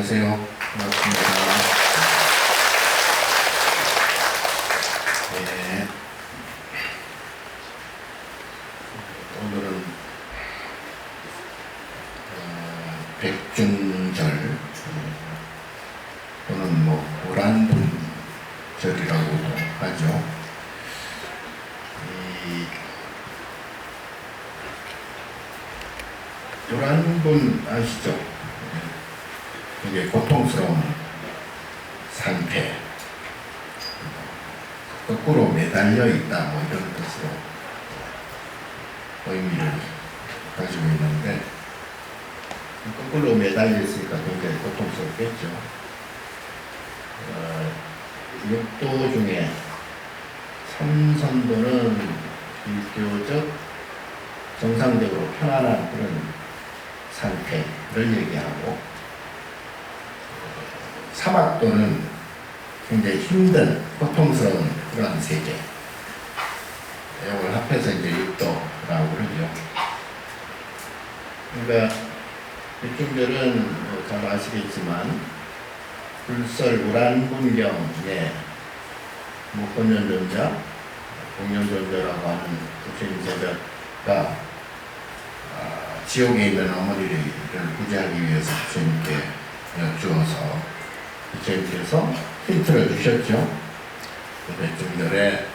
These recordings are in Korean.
안녕하세요. 반갑습니다. 네. 오늘은 백중절 또는 오란분절이라고도 하죠. 이 오란분 아시죠? 이게 고통스러운 상태, 거꾸로 매달려 있다, 이런 뜻으로 의미를 가지고 있는데, 거꾸로 매달려 있으니까 굉장히 고통스럽겠죠. 육도 중에 삼선도는 비교적 정상적으로 편안한 그런 상태를 얘기하고, 사막도는 굉장히 힘든, 고통스러운 그런 세계. 이걸 합해서 이제 육도라고 그러죠. 그러니까 백중절은 잘 아시겠지만 불설 우란분경에 목건연존자, 공연존자라고 하는 부처님 제자가 지옥에 있는 어머니를 구제하기 위해서 부처님께 여쭈어서 부처님께서 힌트를 주셨죠. 백중절에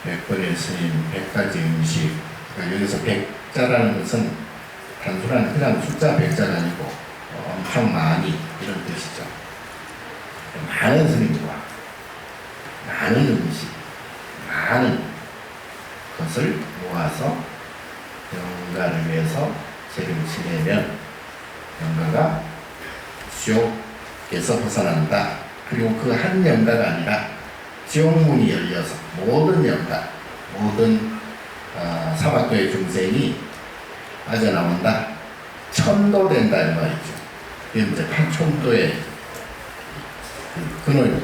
100번의 스님, 100가지 음식. 그러니까 여기서 100자라는 것은 단순한 그냥 숫자 100자가 아니고 엄청 많이, 이런 뜻이죠. 많은 스님과 많은 음식, 많은 것을 모아서 영가를 위해서 제를 지내면 영가가 지옥에서 벗어난다. 그리고 그 한 영가가 아니라 지옥문이 열려서 모든 영가, 모든 사막도의 중생이 빠져나온다. 천도된다 이 말이죠. 이게 이제 팔천도의 근원적인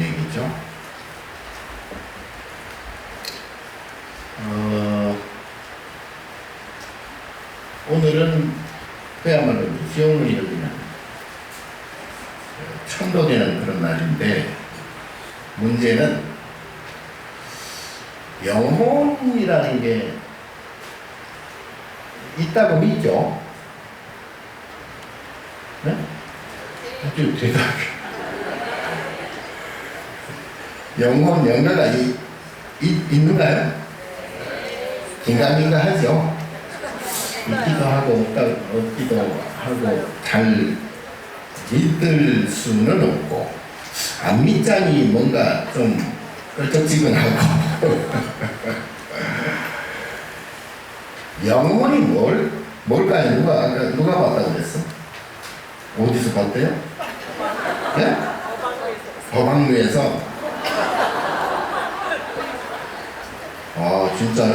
얘기죠. 오늘은 그야말로 지옥문이 열리는 천도되는 그런 날인데, 문제는 영혼이라는 게 있다고 믿죠? 네? 아주 대답해. 영혼, 영가가 있는가요? 긴가민가 하죠. 있기도 하고 없기도 하고, 잘 믿을 수는 없고, 안 믿자니 뭔가 좀 껄쩍지근하고. 영혼이 뭘까요? 누가 봤다고 그랬어? 어디서 봤대요? 네? 법학루에서. 아, 진짜요?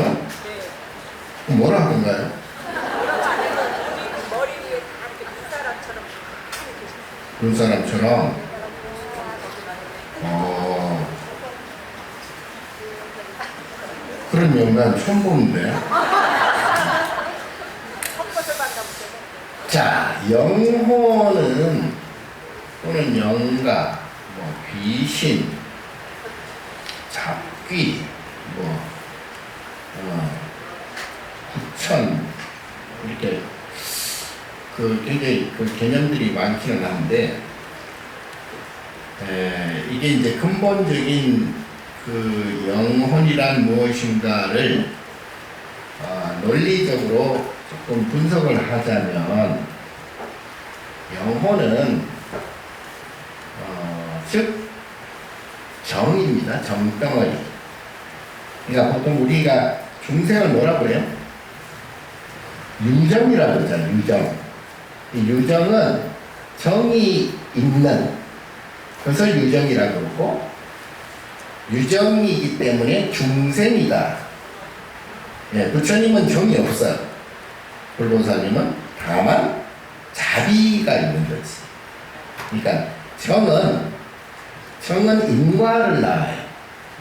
뭐라 하던가요? 그 사람처럼. 그런 영감 처음 보는데. 자, 영혼은 또는 영가, 귀신, 잡귀, 구천, 이렇게 굉장히 개념들이 많기는 한데, 이게 이제 근본적인 영혼이란 무엇인가를 논리적으로 조금 분석을 하자면, 영혼은 즉 정입니다. 정덩어리. 그러니까 보통 우리가 중생을 뭐라고 그래요? 유정이라고 그러잖아요. 유정. 이 유정은 정이 있는 것을 유정이라고 그러고, 유정이기 때문에 중생이다. 부처님은 정이 없어요. 불보살님은 다만 자비가 있는 거지. 그러니까 정은 인과를 낳아요.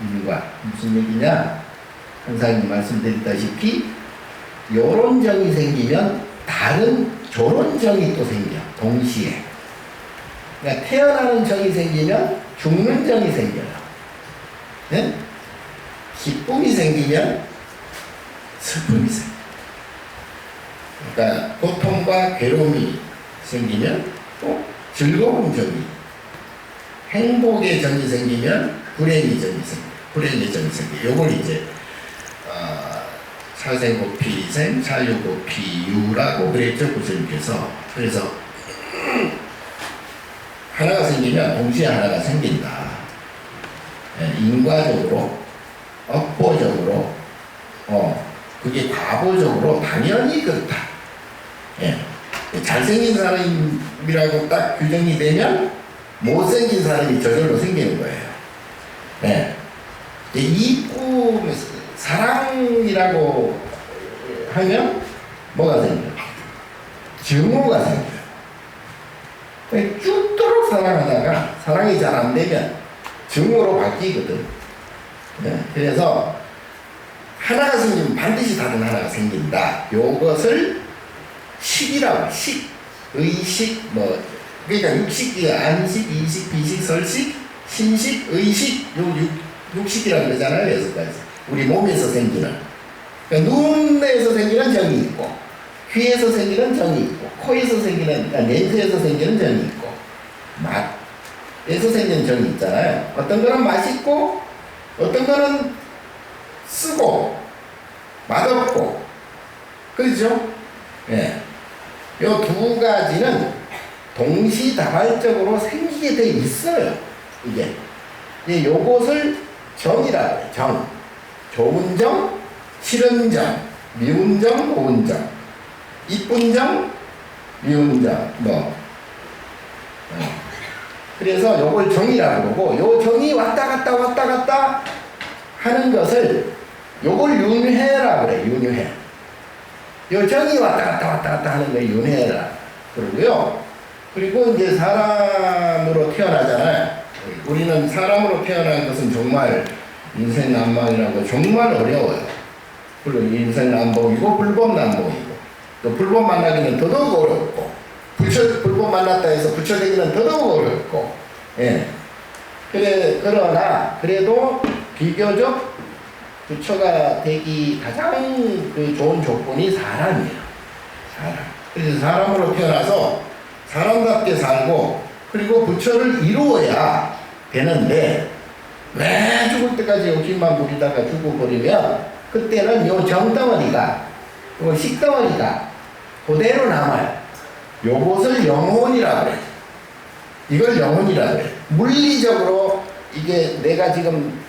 인과. 무슨 얘기냐? 항상 말씀드렸다시피 요런 정이 생기면 다른 결혼정이 또 생겨, 동시에. 그러니까 태어나는 정이 생기면 죽는 정이 생겨요. 네? 기쁨이 생기면 슬픔이 생겨요. 그러니까 고통과 괴로움이 생기면 또 즐거운 정이, 행복의 정이 생기면 불행의 정이 생겨요. 불행의 정이 생겨요. 요걸 이제 사생고피생, 사유고피유라고 그랬죠, 구슬님께서. 그래서 하나가 생기면 동시에 하나가 생긴다. 인과적으로, 업보적으로, 그게 과보적으로 당연히 그렇다. 잘생긴 사람이라고 딱 규정이 되면 못생긴 사람이 저절로 생기는 거예요. 이쁨, 사랑이라고 하면 뭐가 생겨요? 증오가 생겨요. 쭉도록 사랑하다가 사랑이 잘 안 되면 증오로 바뀌거든. 그래서 하나가 생기면 반드시 다른 하나가 생긴다. 요것을 식이라고, 식, 의식, 그러니까 육식이 안식, 이식, 비식, 설식, 신식, 의식, 육식이라고 그러잖아요. 6가지. 우리 몸에서 생기는. 그러니까 눈에서 생기는 정이 있고, 귀에서 생기는 정이 있고, 코에서 생기는, 냄새에서 생기는 정이 있고, 맛에서 생기는 정이 있잖아요. 어떤 거는 맛있고, 어떤 거는 쓰고, 맛없고, 그렇죠? 요 2가지는 동시다발적으로 생기게 돼 있어요. 이게. 요것을 정이라고 해요. 정. 좋은 정, 싫은 정, 미운 정, 고운 정, 이쁜 정, 미운 정, 그래서 요걸 정이라고 그러고, 요 정이 왔다 갔다 하는 것을 요걸 윤회라고 그래. 윤회. 요 정이 왔다 갔다 하는 걸 윤회라 그러고요. 그리고 이제 사람으로 태어나잖아요. 우리는 사람으로 태어난 것은 정말 인생 난방이라고 정말 어려워요. 물론 인생 난복이고 불법 난복이고, 또 불법 만나기는 더더욱 어렵고, 불법 만났다 해서 부처되기는 더더욱 어렵고, 그러나 그래도 비교적 부처가 되기 가장 좋은 조건이 사람이에요. 사람. 그래서 사람으로 태어나서 사람답게 살고, 그리고 부처를 이루어야 되는데, 왜 죽을 때까지 욕심만 부리다가 죽어버리면, 그때는 요 정덩어리가, 요 식덩어리가 그대로 남아요. 요것을 영혼이라고 그래요. 이걸 영혼이라고 그래요. 물리적으로 이게 내가 지금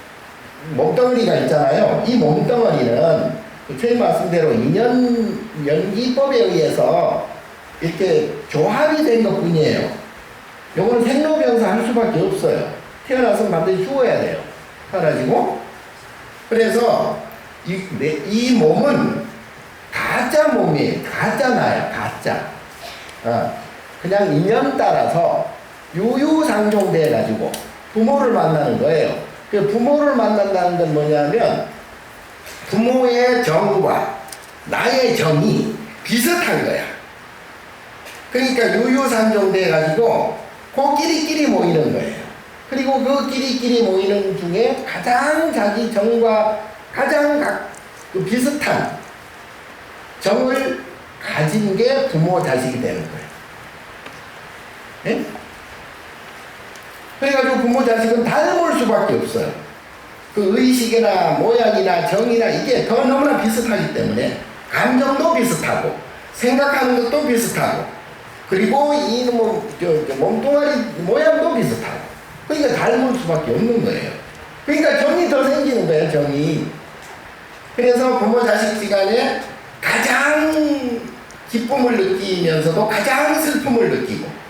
몸덩어리가 있잖아요. 이 몸덩어리는 부처님 말씀대로 인연연기법에 의해서 이렇게 조합이 된 것 뿐이에요. 요거는 생로병사 할 수밖에 없어요. 태어나서 반드시 죽어야 돼요. 사라지고. 그래서 이 몸은 가짜 몸이에요. 가짜 나예요. 가짜. 그냥 인연 따라서 유유상종돼 가지고 부모를 만나는 거예요. 그 부모를 만난다는 건 뭐냐면, 부모의 정과 나의 정이 비슷한 거야. 그러니까 유유상종돼 가지고 그 끼리끼리 모이는 거예요. 그리고 그 끼리끼리 모이는 중에 가장 자기 정과 가장 비슷한 정을 가진 게 부모 자식이 되는 거예요. 네? 그래가지고 부모 자식은 닮을 수밖에 없어요. 그 의식이나 모양이나 정이나 이게 더 너무나 비슷하기 때문에 감정도 비슷하고 생각하는 것도 비슷하고, 그리고 이 몸뚱아리 모양도 비슷하고, 그러니까 닮을 수밖에 없는 거예요. 그러니까 정이 더 생기는 거예요. 정이. 그래서 부모 자식 시간에 가장 기쁨을 느끼면서도 가장 슬픔을 느끼고,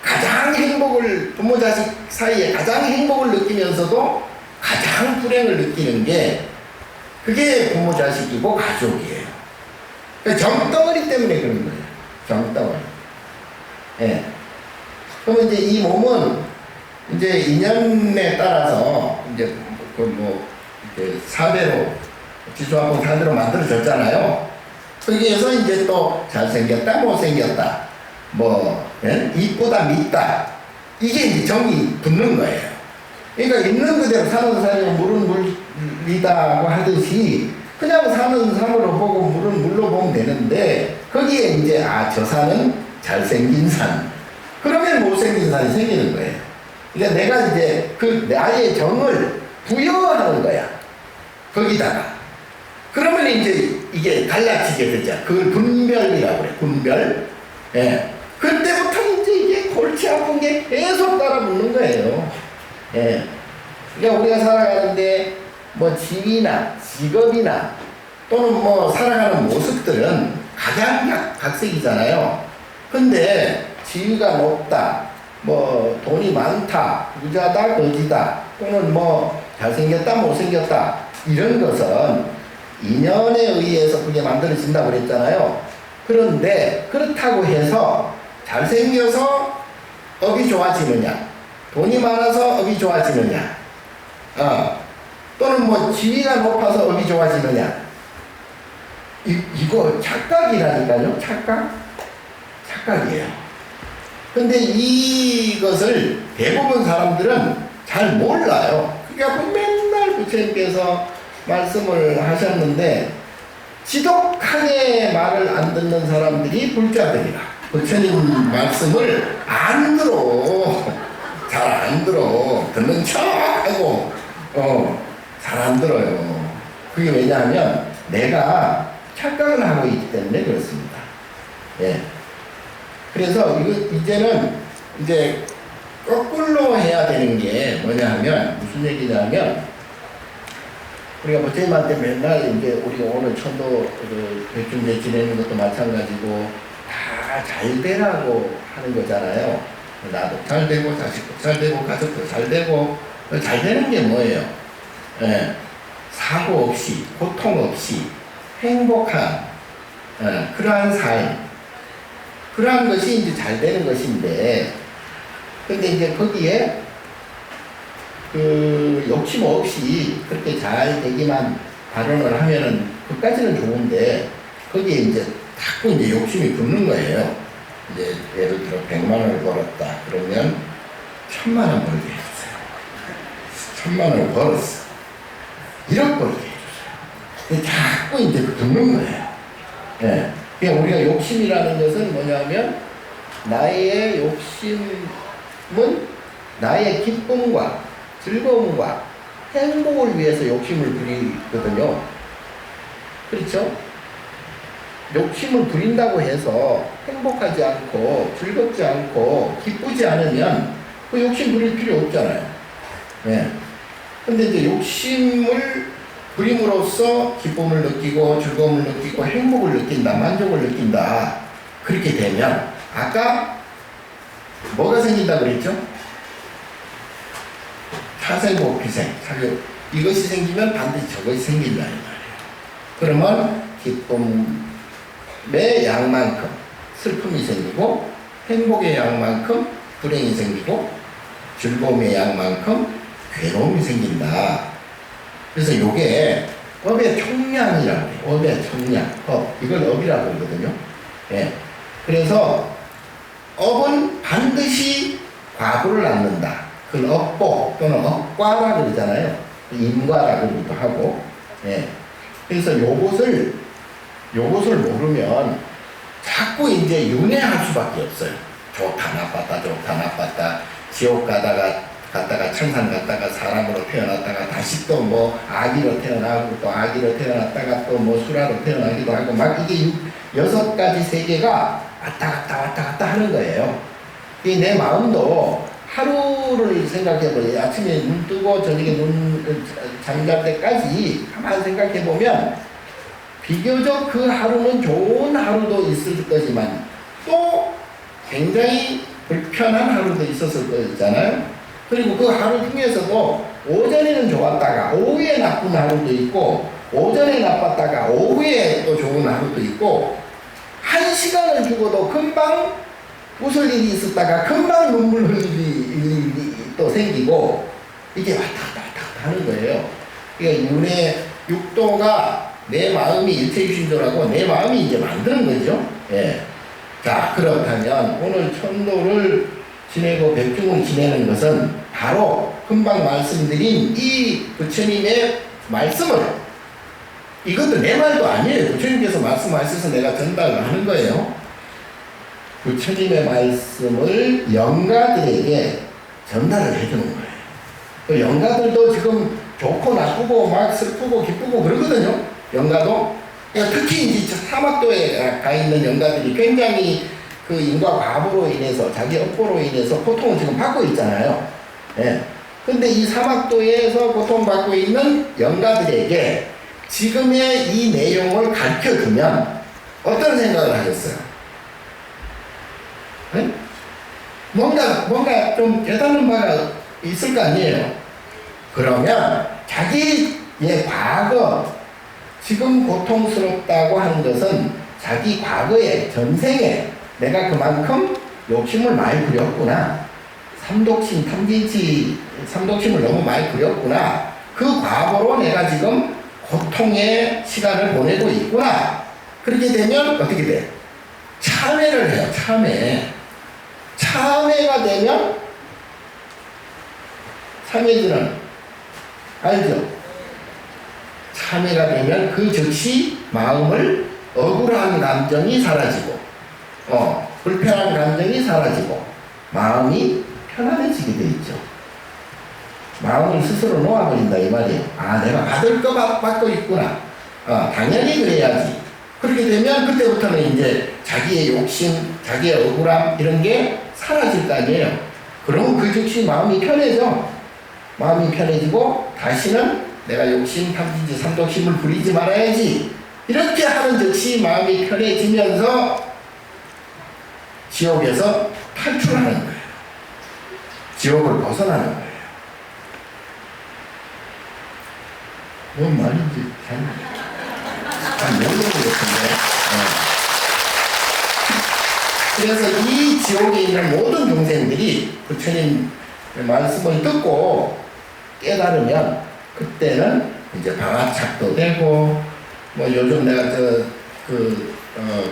가장 행복을, 부모 자식 사이에 가장 행복을 느끼면서도 가장 불행을 느끼는 게, 그게 부모 자식이고 가족이에요. 정덩어리 때문에 그런 거예요. 정덩어리. 그러면 이제 이 몸은 이제 인연에 따라서 이제 이렇게 4대로, 지수화봉 4대로 만들어졌잖아요. 거기에서 이제 또 잘생겼다, 못생겼다, 뭐, 예? 이쁘다, 밉다. 이게 이제 정이 붙는 거예요. 그러니까 있는 그대로 사는 사람이 물은 물이다고 하듯이 그냥 사는 산으로 보고 물은 물로 보면 되는데 거기에 이제 저 산은 잘생긴 산. 그러면 못생긴 산이 생기는 거예요. 그러니까 내가 이제 그 나의 정을 부여하는 거야. 거기다가. 그러면 이제 이게 달라지게 되죠. 그걸 분별이라고 그래. 분별. 예. 그때부터 이제 이게 골치 아픈 게 계속 따라붙는 거예요. 예. 그러니까 우리가 살아가는데 뭐 지위나 직업이나 또는 뭐 살아가는 모습들은 각양 각색이잖아요. 근데 지위가 높다, 뭐 돈이 많다, 부자다, 거지다, 또는 뭐 잘생겼다, 못생겼다, 이런 것은 인연에 의해서 그게 만들어진다고 그랬잖아요. 그런데 그렇다고 해서 잘생겨서 업이 좋아지느냐, 돈이 많아서 업이 좋아지느냐, 또는 뭐 지위가 높아서 업이 좋아지느냐, 이거 착각이라니까요. 착각이에요. 근데 이것을 대부분 사람들은 잘 몰라요. 그러니까 맨날 부처님께서 말씀을 하셨는데 지독하게 말을 안 듣는 사람들이 불자들이라. 부처님 말씀을 안 들어. 잘 안 들어. 듣는 척하고 잘 안 들어요. 그게 왜냐하면 내가 착각을 하고 있기 때문에 그렇습니다. 예. 그래서 이제는 이제 거꾸로 해야 되는 게 뭐냐 하면 무슨 얘기냐면 우리가 부처님한테 맨날 이제 우리가 오늘 천도 백중제 지내는 것도 마찬가지고 다 잘 되라고 하는 거잖아요. 나도 잘 되고 자식도 잘 되고 가족도 잘 되고 잘 되는 게 뭐예요? 예. 사고 없이 고통 없이 행복한 그러한 삶, 그러한 것이 이제 잘 되는 것인데, 근데 이제 거기에 그 욕심 없이 그렇게 잘 되기만 발언을 하면은 그까지는 좋은데 거기에 이제 자꾸 이제 욕심이 붙는 거예요. 이제 예를 들어 100만 원을 벌었다 그러면 1000만 원 벌게 해주세요. 1000만 원을 벌었어. 1억 벌게 해주세요. 자꾸 이제 붙는 거예요. 예. 그러니까 우리가 욕심이라는 것은 뭐냐면 나의 욕심은 나의 기쁨과 즐거움과 행복을 위해서 욕심을 부리거든요. 그렇죠? 욕심을 부린다고 해서 행복하지 않고 즐겁지 않고 기쁘지 않으면 그 욕심 부릴 필요 없잖아요. 네. 근데 이제 욕심을 부림으로써 기쁨을 느끼고 즐거움을 느끼고 행복을 느낀다, 만족을 느낀다. 그렇게 되면 아까 뭐가 생긴다 그랬죠? 사생고 피생, 사교. 이것이 생기면 반드시 저것이 생긴다 이 말이에요. 그러면 기쁨의 양만큼 슬픔이 생기고 행복의 양만큼 불행이 생기고 즐거움의 양만큼 괴로움이 생긴다. 그래서 요게 업의 총량이라고 해요. 업의 총량. 이걸 업이라고 그러거든요. 예. 그래서 업은 반드시 과부를 낳는다. 그걸 업보 또는 업과라 그러잖아요. 인과라고도 하고. 예. 그래서 요것을 모르면 자꾸 이제 윤회할 수밖에 없어요. 좋다 나빴다 좋다 나빴다. 지옥 갔다가 천상 갔다가 사람으로 태어났다가 다시 또 뭐 아기로 태어나고 또 아기로 태어났다가 또 뭐 수라로 태어나기도 하고 막 이게 6가지 세계가 왔다 갔다 하는 거예요. 내 마음도 하루를 생각해보세요. 아침에 눈 뜨고 저녁에 눈 잠잘 때까지 가만히 생각해보면 비교적 그 하루는 좋은 하루도 있을 거지만 또 굉장히 불편한 하루도 있었을 거잖아요. 그리고 그 하루 중에서도 오전에는 좋았다가 오후에 나쁜 하루도 있고 오전에 나빴다가 오후에 또 좋은 하루도 있고 1시간을 죽어도 금방 웃을 일이 있었다가 금방 눈물 흘릴 일이 또 생기고 이게 왔다 갔다 하는 거예요. 그러니까 육도가 내 마음이 일체유심조라고 내 마음이 이제 만드는 거죠. 예. 자, 그렇다면 오늘 천도를 지내고 백중을 지내는 것은 바로 금방 말씀드린 이 부처님의 말씀을, 이것도 내 말도 아니에요. 부처님께서 말씀하셔서 내가 전달을 하는 거예요. 부처님의 말씀을 영가들에게 전달을 해주는 거예요. 그 영가들도 지금 좋고 나쁘고 막 슬프고 기쁘고 그러거든요. 영가도. 그러니까 특히 이제 사막도에 가 있는 영가들이 굉장히 그 인과 과부로 인해서 자기 업보로 인해서 고통을 지금 받고 있잖아요. 예. 근데 이 사막도에서 고통받고 있는 영가들에게 지금의 이 내용을 가르쳐 주면 어떤 생각을 하겠어요? 네? 뭔가 좀 깨닫는 바가 있을 거 아니에요. 그러면 자기의 과거, 지금 고통스럽다고 하는 것은 자기 과거의 전생에 내가 그만큼 욕심을 많이 부렸구나. 삼독심, 탐진치, 삼독심을 너무 많이 부렸구나. 그 과거로 내가 지금 고통의 시간을 보내고 있구나. 그렇게 되면 어떻게 돼? 참회를 해요. 참회가 되면 참회지는 알죠? 참회가 되면 그 즉시 마음을 억울한 감정이 사라지고 불편한 감정이 사라지고 마음이 편안해지게 돼 있죠. 마음을 스스로 놓아버린다 이 말이에요. 아, 내가 받을 거 받고 있구나. 당연히 그래야지. 그렇게 되면 그때부터는 이제 자기의 욕심, 자기의 억울함 이런 게 사라질 거 아니에요. 그러면 그 즉시 마음이 편해져. 마음이 편해지고 다시는 내가 욕심, 탐진치, 삼독심을 부리지 말아야지. 이렇게 하는 즉시 마음이 편해지면서 지옥에서 탈출하는 거예요. 지옥을 벗어나는 거예요. 뭔 말인지 잘 모르는 것 같은데. 그래서 이 지옥에 있는 모든 종생들이 부처님 말씀을 듣고 깨달으면 그때는 이제 방화착도 되고 뭐 요즘 내가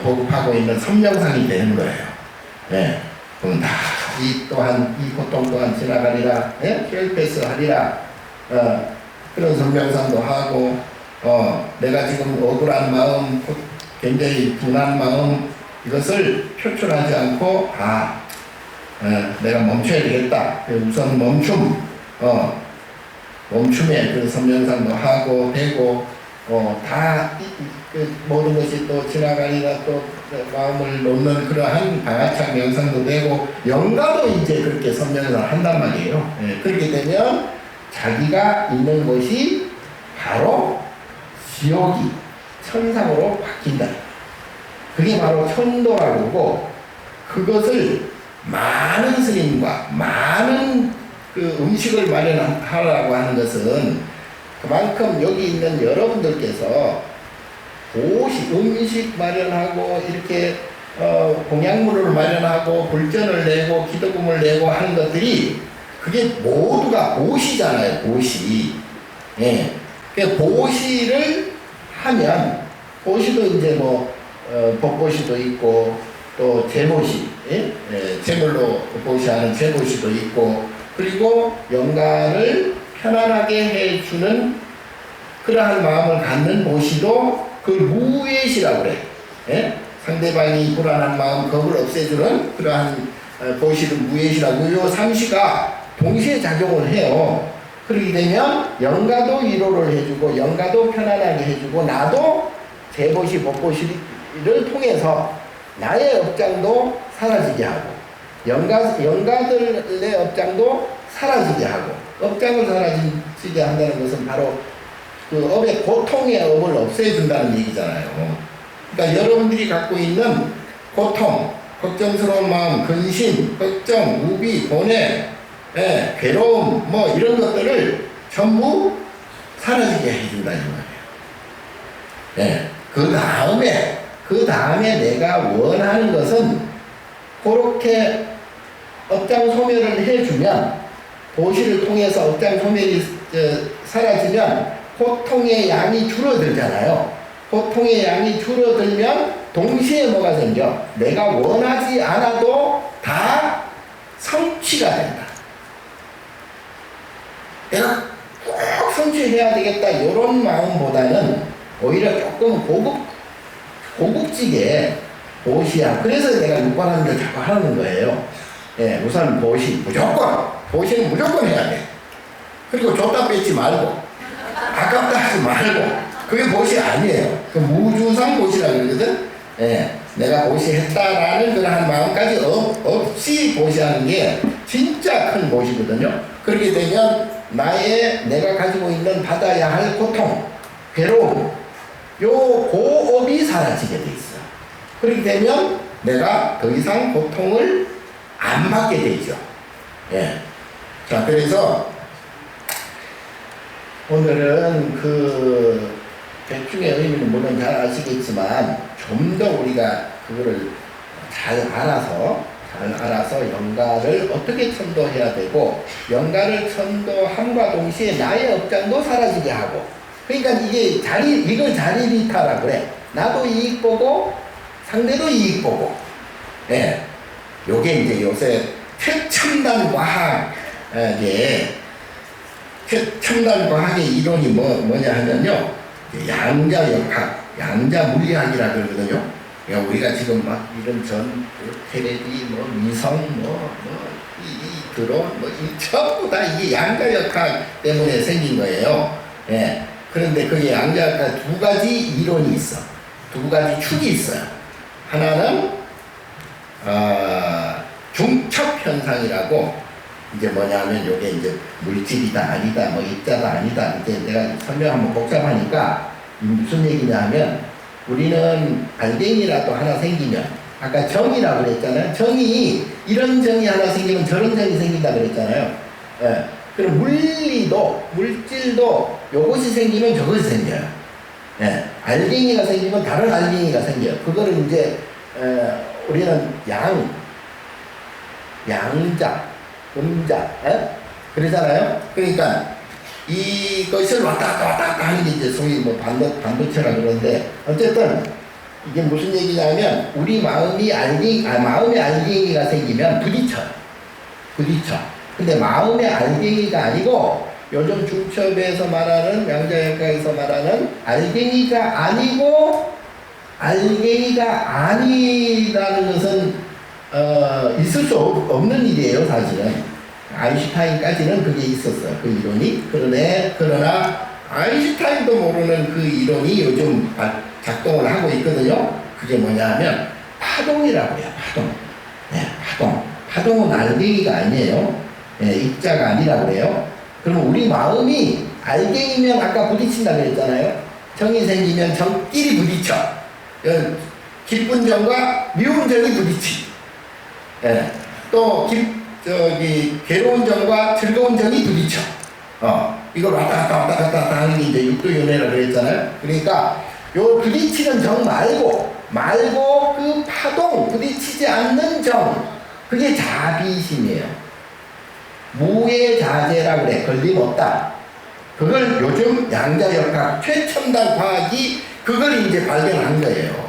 보급하고 있는 선명상이 되는 거예요. 네. 그럼 다 이 또한 이 고통 또한 지나가리라, 예? 헬패스 하리라. 그런 선명상도 하고 내가 지금 억울한 마음, 굉장히 분한 마음 이것을 표출하지 않고 내가 멈춰야 되겠다. 우선 멈춤에 그 선명상도 하고 되고 다 모든 것이 또 지나가리라 또 마음을 놓는 그러한 방화착 명상도 되고 영가도 이제 그렇게 선명상을 한단 말이에요. 예, 그렇게 되면 자기가 있는 곳이 바로 지옥이 천상으로 바뀐다. 그게 바로 천도라고 하고, 그것을 많은 스님과 많은 그 음식을 마련하라고 하는 것은 그만큼 여기 있는 여러분들께서 음식 마련하고 이렇게 공양물을 마련하고 불전을 내고 기도금을 내고 하는 것들이 그게 모두가 보시잖아요. 보시. 예. 그 보시를 하면 보시도 이제 법보시도 있고 또 제보시, 예? 제물로 보시하는 제보시도 있고 그리고 영가를 편안하게 해주는 그러한 마음을 갖는 보시도 그 무예시라고 그래. 예? 상대방이 불안한 마음, 겁을 없애주는 그러한 보시를 무예시라고 요 삼시가 동시에 작용을 해요. 그렇게 되면 영가도 위로를 해주고 영가도 편안하게 해주고 나도 제보시, 법보시를 통해서 나의 업장도 사라지게 하고 영가들의 업장도 사라지게 하고 업장을 사라지게 한다는 것은 바로 그 업의 고통의 업을 없애준다는 얘기잖아요. 그러니까 여러분들이 갖고 있는 고통, 걱정스러운 마음, 근심, 걱정, 우비, 고뇌, 괴로움 이런 것들을 전부 사라지게 해준다 이 말이에요. 그 다음에 내가 원하는 것은 그렇게 업장 소멸을 해주면 보시를 통해서 업장 소멸이 사라지면 고통의 양이 줄어들잖아요. 고통의 양이 줄어들면 동시에 뭐가 생겨? 내가 원하지 않아도 다 성취가 된다. 내가 꼭 성취해야 되겠다 이런 마음보다는 오히려 조금 고급지게 보시야. 그래서 내가 6번하는 자꾸 하는 거예요. 예, 우선 보시는 무조건 해야 돼. 그리고 줬다 뺏지 말고 아깝다 하지 말고. 그게 보시 아니에요. 그 무주상 보시라 그러거든. 예, 내가 보시했다라는 그러한 마음까지 없이 보시하는 게 진짜 큰 보시거든요. 그렇게 되면 내가 가지고 있는 받아야 할 고통, 괴로움, 요 고업이 사라지게 돼 있어. 그렇게 되면 내가 더 이상 고통을 안 받게 되죠. 예. 자, 그래서 오늘은 그 대충의 의미는 물론 잘 아시겠지만 좀 더 우리가 그거를 잘 알아서 영가를 어떻게 천도해야 되고 영가를 천도함과 동시에 나의 업장도 사라지게 하고, 그러니까 이게 이걸 자리비타라 그래. 나도 이익 보고 상대도 이익 보고. 예. 요게 이제 요새 최첨단 과학의 이론이 뭐냐 하면요, 양자역학, 양자물리학이라 그러거든요. 그러니까 우리가 지금 막 이런 텔레비, 위성, 이 드론, 이 전부 다 이게 양자역학 때문에 생긴 거예요. 예. 그런데 그게 양자역학 두 가지 이론이 있어. 두 가지 축이 있어요. 하나는 중첩 현상이라고, 이제 뭐냐면 요게 이제 물질이다 아니다 입자다 아니다, 이제 내가 설명하면 복잡하니까 무슨 얘기냐 하면, 우리는 알갱이라도 하나 생기면, 아까 정이라고 그랬잖아요. 이런 정이 하나 생기면 저런 정이 생긴다 그랬잖아요. 예. 그럼 물질도 요것이 생기면 저것이 생겨요. 예. 알갱이가 생기면 다른 알갱이가 생겨요. 그거를 이제 우리는 양자, 음자, 그러잖아요. 그러니까 이것을 왔다 갔다 하는 게 이제 소위 반도체라 그러는데, 어쨌든 이게 무슨 얘기냐면, 우리 마음에 알갱이가 생기면 부딪혀. 근데 마음의 알갱이가 아니고, 요즘 중첩에서 말하는, 양자역학에서 말하는 알갱이가 아니고, 알갱이가 아니라는 것은 있을 수 없는 일이에요, 사실은. 아인슈타인까지는 그게 있었어요, 그 이론이. 그러나 아인슈타인도 모르는 그 이론이 요즘 작동을 하고 있거든요. 그게 뭐냐 하면 파동이라고 해요. 파동은 알갱이가 아니에요. 입자가 아니라고 해요. 그럼 우리 마음이 알갱이면 아까 부딪힌다 그랬잖아요. 정이 생기면 정끼리 부딪혀. 기쁜 정과 미운 정이 부딪히. 또 괴로운 정과 즐거운 정이 부딪혀. 이걸 왔다 갔다 하는 게 이제 육도연애라 그랬잖아요. 그러니까 요 부딪히는 정 말고 그 파동, 부딪히지 않는 정, 그게 자비심이에요. 무해자재라 그래. 걸림없다. 그걸 요즘 양자역학 최첨단 과학이 그걸 이제 발견한 거예요.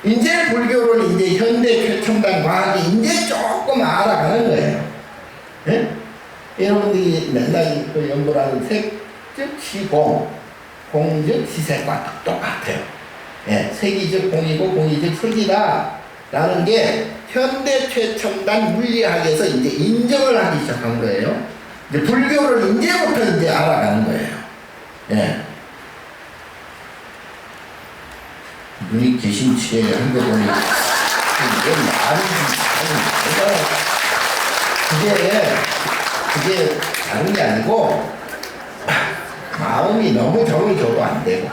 이제 불교를 이제 현대 최첨단 과학이 이제 조금 알아가는 거예요. 예? 여러분들이 맨날 그 연구를 하는 색즉 시공, 공즉 시색과 똑같아요. 예, 색이즉 공이고 공이즉 색이다 라는 게 현대 최첨단 물리학에서 이제 인정을 하기 시작한 거예요. 이제 불교를 이제부터 이제 알아가는 거예요. 예. 눈이 개심치게 한 거 보니, 그게 다른 게 아니고, 마음이 너무 정이 줘도 안 되고,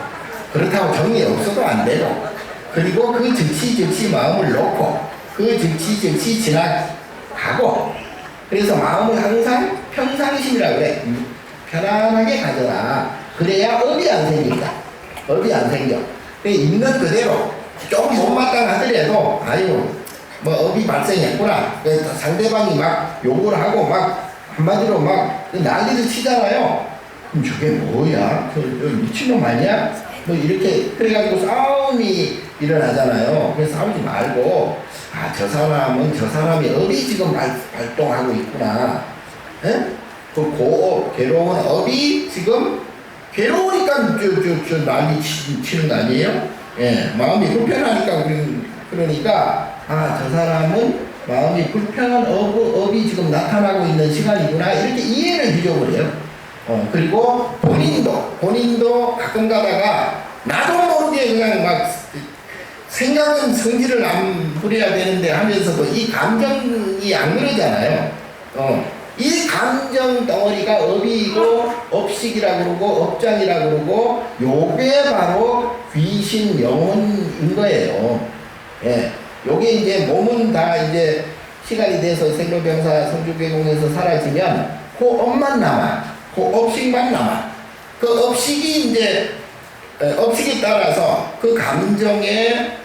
그렇다고 정이 없어도 안 되고, 그리고 그 즉시 마음을 놓고, 그 즉시 지나가고, 그래서 마음을 항상 평상심이라고 그래. 편안하게 가져라. 그래야 업이 안 생긴다. 업이 안 생겨. 있는 그대로 조금 못마땅하더라도, 업이 발생했구나. 상대방이 막 욕을 하고 막 한마디로 막 난리를 치잖아요. 그럼 저게 뭐야? 저 미친놈 아니야? 뭐 이렇게 그래가지고 싸움이 일어나잖아요. 그래서 싸우지 말고 저 사람은 저 사람이 업이 지금 발동하고 있구나. 예? 그 고업 괴로운 업이 지금 괴로우니까 난리 치는 거 아니에요? 예, 마음이 불편하니까 그러니까 저 사람은 마음이 불편한 업이 지금 나타나고 있는 시간이구나 이렇게 이해를 해줘버려요. 그리고 본인도 가끔 가다가 나도 모르게 그냥 막 생각은 성질을 안 부려야 되는데 하면서도 이 감정이 안 그러잖아요. 이 감정 덩어리가 업이고 업식이라고 그러고 업장이라고 그러고 요게 바로 귀신 영혼인 거예요. 예. 요게 이제 몸은 다 이제 시간이 돼서 생로병사 성주계공에서 사라지면 그 업만 남아. 그 업식만 남아. 그 업식이 이제 업식에 따라서 그 감정의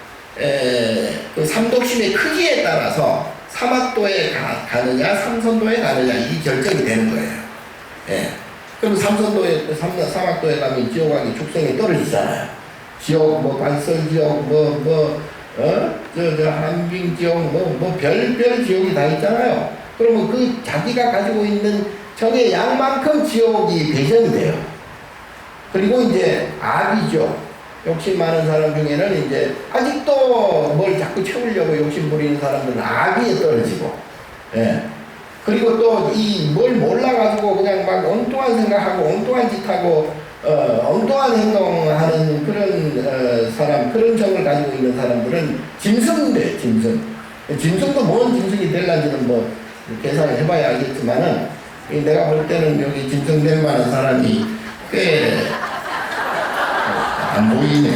그 삼독심의 크기에 따라서 사막도에 가느냐 삼선도에 가느냐 이 결정이 되는 거예요. 예. 그럼 사막도에 가면 지옥왕이 축생에 떨어지잖아요. 지옥 뭐 반설지옥 한빙지옥 별별 지옥이 다 있잖아요. 그러면 그 자기가 가지고 있는 적의 양만큼 지옥이 배정이 돼요. 그리고 이제 악이죠. 욕심 많은 사람 중에는 이제 아직도 뭘 자꾸 채우려고 욕심 부리는 사람들은 악에 떨어지고, 예. 그리고 또 이 뭘 몰라가지고 그냥 막 엉뚱한 생각하고 엉뚱한 짓하고 엉뚱한 행동하는 그런 사람, 그런 정을 가지고 있는 사람들은 짐승인데 짐승도 뭔 짐승이 될란지는 뭐 계산을 해봐야 알겠지만은 내가 볼 때는 여기 짐승 될 만한 사람이 꽤 안 보이네.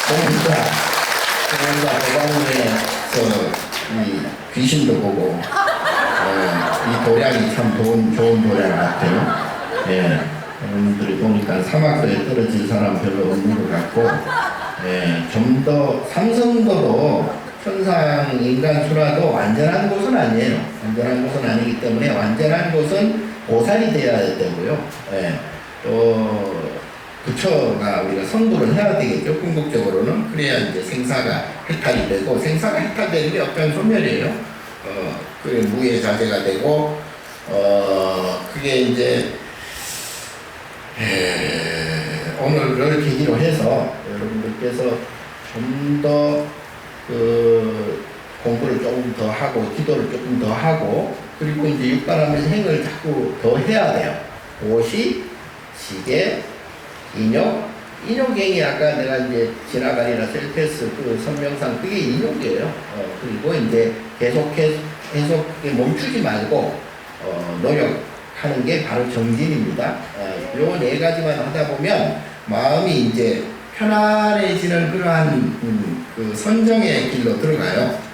보니까 도방에서 이 귀신도 보고 이 도량이 참 좋은 도량 같아요. 예, 여러분들이 보니까 사막도에 떨어진 사람 별로 없는 것 같고, 좀 더 삼성도도 천상 인간 수라도 완전한 곳은 아니에요. 완전한 곳은 아니기 때문에 완전한 곳은 보살이 되어야 되고요. 예. 또 부처가 우리가 성불을 해야 되겠죠. 궁극적으로는. 그래야 이제 생사가 해탈이 되고, 생사가 해탈되는 게 업장소멸이에요. 그게 무예 자제가 되고, 그게 이제 오늘을 계기로 해서 여러분들께서 좀 더 공부를 조금 더 하고 기도를 조금 더 하고, 그리고 이제 육바람의 행을 자꾸 더 해야 돼요. 옷이, 시계, 인욕행이 아까 내가 이제 지나가리라 셀테스 그 선명상 그게 인욕이에요. 그리고 이제 계속 멈추지 말고 노력하는 게 바로 정진입니다. 요 네 가지만 하다 보면 마음이 이제 편안해지는 그러한 그 선정의 길로 들어가요.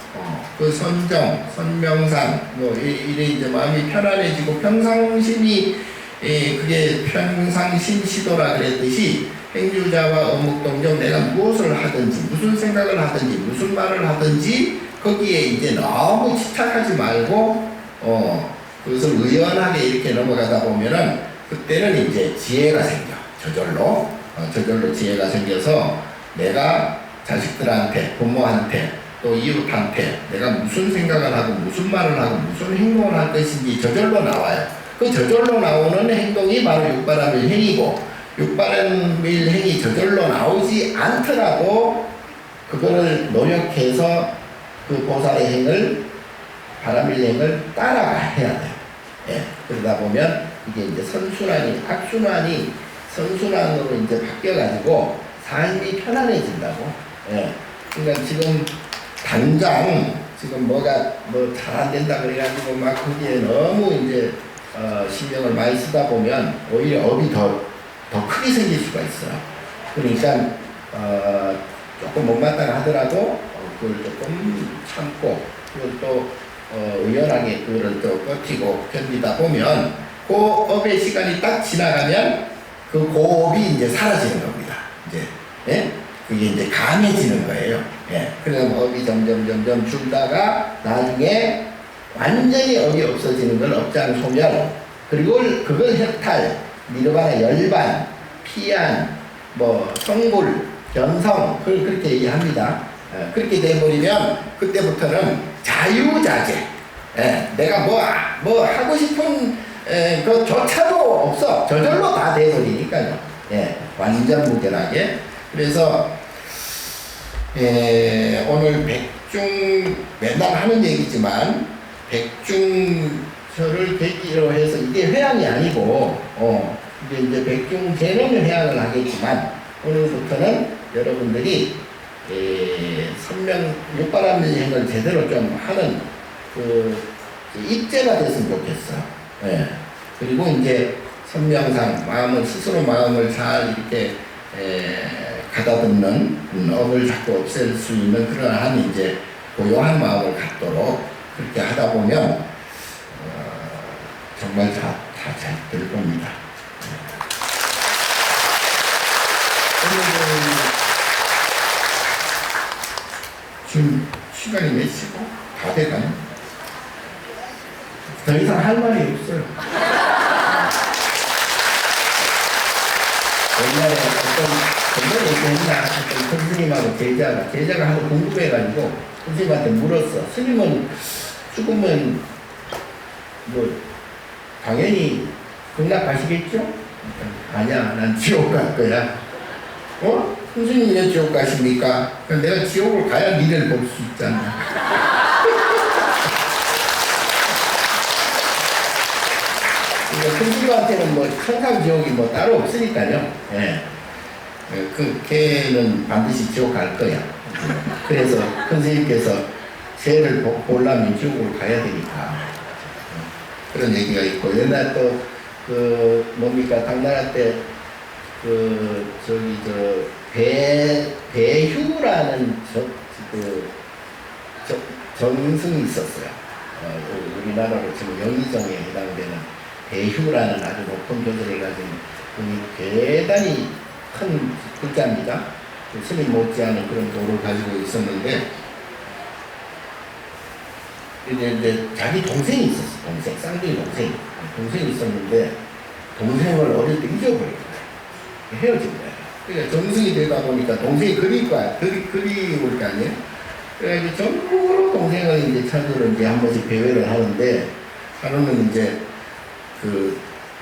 그 선명상, 이래 이제 마음이 편안해지고 평상심이, 그게 평상심시도라 그랬듯이 행주자와 어묵동정 내가 무엇을 하든지, 무슨 생각을 하든지, 무슨 말을 하든지, 거기에 이제 너무 집착하지 말고, 그것을 의연하게 이렇게 넘어가다 보면은, 그때는 이제 지혜가 생겨. 저절로 지혜가 생겨서 내가 자식들한테, 부모한테, 또 이웃한테 내가 무슨 생각을 하고 무슨 말을 하고 무슨 행동을 할 것인지 저절로 나와요. 그 저절로 나오는 행동이 바로 육바람일 행이고, 육바람일 행이 저절로 나오지 않더라도 그거를 노력해서 그 보살의 행을, 바람일 행을 따라가야 돼요. 예, 그러다 보면 이게 이제 악순환이 선순환으로 이제 바뀌어가지고 삶이 편안해진다고. 예, 그러니까 지금 당장 뭐가 잘 안 된다 그래가지고 막 거기에 너무 이제 신경을 많이 쓰다 보면 오히려 업이 더 크게 생길 수가 있어요. 그러니까 조금 못마땅 하더라도 그걸 조금 참고, 그걸 또 의연하게 그걸 또 버티고 견디다 보면 그 업의 시간이 딱 지나가면 그 고업이 이제 사라지는 겁니다. 이제, 예? 그게 이제 강해지는 거예요. 예. 그래서 업이 점점 줄다가 나중에 완전히 업이 없어지는 걸 업장소멸, 그리고 그걸 해탈, 니르바나 열반, 피안, 뭐 성불, 견성 그렇게 얘기합니다. 그렇게 돼버리면 그때부터는 자유자재. 내가 뭐 하고 싶은 그조차도 없어. 저절로 다 돼버리니까요. 완전 무결하게. 그래서 오늘 백중 맨날 하는 얘기지만 백중설을 계기로 해서 이게 회양이 아니고 이제 백중제는 회양을 하겠지만 오늘부터는 여러분들이 선명 육바람여행을 제대로 좀 하는 그 입제가 됐으면 좋겠어. 그리고 이제 선명상 스스로 마음을 잘 이렇게 가다듬는 업을 자꾸 없앨 수 있는 그러한 이제 고요한 마음을 갖도록 그렇게 하다 보면 정말 다 잘 될 겁니다. 지금 시간이 몇 시고? 다 돼가네. 더 이상 할 말이 없어요. 옛날에 어떤 얘기했나? 어떤 선생님하고 제자가 하도 궁금해가지고 선생님한테 물었어. 스님은 죽으면 뭐 당연히 극락 가시겠죠? 아니야, 난 지옥 갈 거야. 선생님이 왜 지옥 가십니까? 내가 지옥을 가야 니를 볼 수 있잖아. 선생님한테는 뭐 천상 지옥이 뭐 따로 없으니까요. 그 걔는 반드시 지옥 갈 거야. 그래서 선생님께서 죄를 보려면 지옥을 가야 되니까 그런 얘기가 있고, 옛날 또 뭡니까 당나라 때 배휴라는 정승이 있었어요. 우리나라로 지금 영의정에 해당되는 배휴라는 아주 높은 교들을 가진 분이 대단히 큰 글자입니다. 스님 못지않은 그런 도를 가지고 있었는데, 이제 자기 동생이 있었어. 쌍둥이 동생이 있었는데 동생을 어릴 때 잊어버린 거야. 헤어진 거야. 그러니까 정승이 되다 보니까 동생이 그리울 거 아니에요. 그래서 전국으로 동생을 이제 찾으러 이제 한 번씩 배회를 하는데, 하루는 이제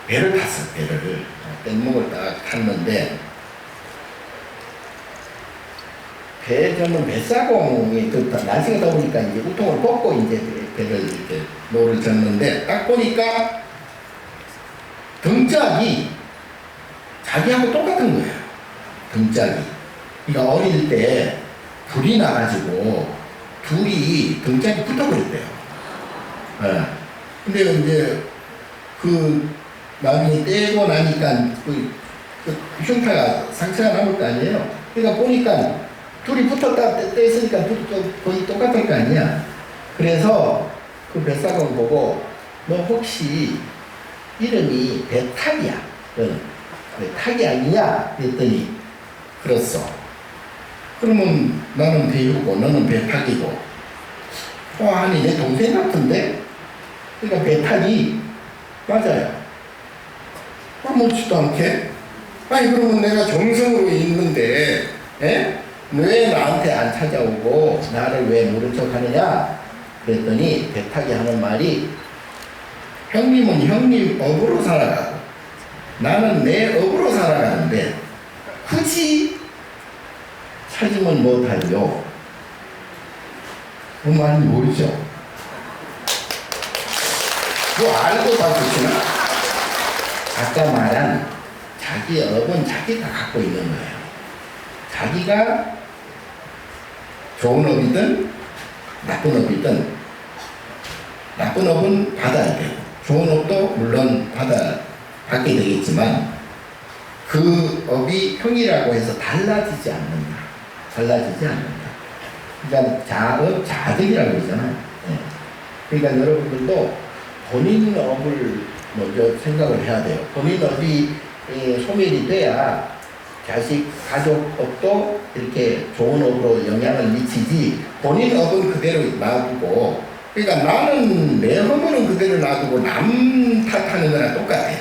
배를 탔어. 뗏목을 딱 탔는데, 저는 뱃사공이 날씨가 더우니까 이제 우통을 벗고 이제 배를 이렇게 노를 젓는데, 딱 보니까 등짝이 자기하고 똑같은 거예요. 등짝이. 그러니까 어릴 때 불이 나가지고 둘이 등짝이 붙어버렸대요. 근데 이제 나중에 떼고 나니까 흉터가 상처가 남을 거 아니에요. 그러니까 보니까 둘이 붙었다 떼있으니까 둘이 거의 똑같을 거 아니야. 그래서 그 뱃사공 보고 너 혹시 이름이 배탁이야? 배탁이 아니냐? 그랬더니 그랬어. 그러면 나는 배우고 너는 배탁이고, 아니 내 동생 같은데? 그러니까 배탁이 맞아요. 아무렇지도 않게? 아니 그러면 내가 정성으로 있는데 왜 나한테 안 찾아오고 나를 왜 모른 척 하느냐? 그랬더니 배탁이 하는 말이, 형님은 형님 업으로 살아가고 나는 내 업으로 살아가는데 굳이 찾으면 못하죠. 그 말은 모르죠? 뭐 알고 봐주시나? 아까 말한 자기 업은 자기가 갖고 있는 거예요. 자기가 좋은 업이든 나쁜 업이든, 나쁜 업은 받아야 돼요. 좋은 업도 물론 받게 되겠지만 그 업이 형이라고 해서 달라지지 않는다. 그러니까 자업, 자득이라고 그러잖아요. 그러니까 여러분들도 본인 업을 먼저 생각을 해야 돼요. 본인 업이 소멸이 돼야 자식, 가족 업도 이렇게 좋은 업으로 영향을 미치지, 본인 업은 그대로 놔두고, 그러니까 나는 내 허물은 그대로 자식을 놔두고 남 탓하는 거랑 똑같아.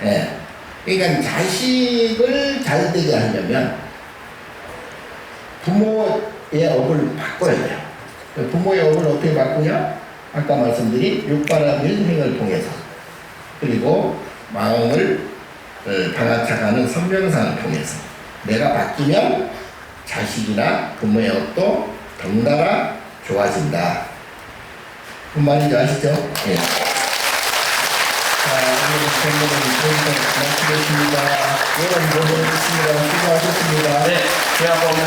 예. 그러니까 자식을 잘 되게 하려면 부모의 업을 바꿔야 돼요. 부모의 업을 어떻게 바꾸냐? 아까 말씀드린 육바라밀 행을 통해서, 그리고 마음을 방아착하는 선명상을 통해서 내가 바뀌면 자식이나 부모의 업도 덩달아 좋아진다. 그 말인지 아시죠? 예. 자, 오늘 설명은 여기서 마치겠습니다. 여러분, 모두 있습니다. 수고하셨습니다. 네, 제가 오늘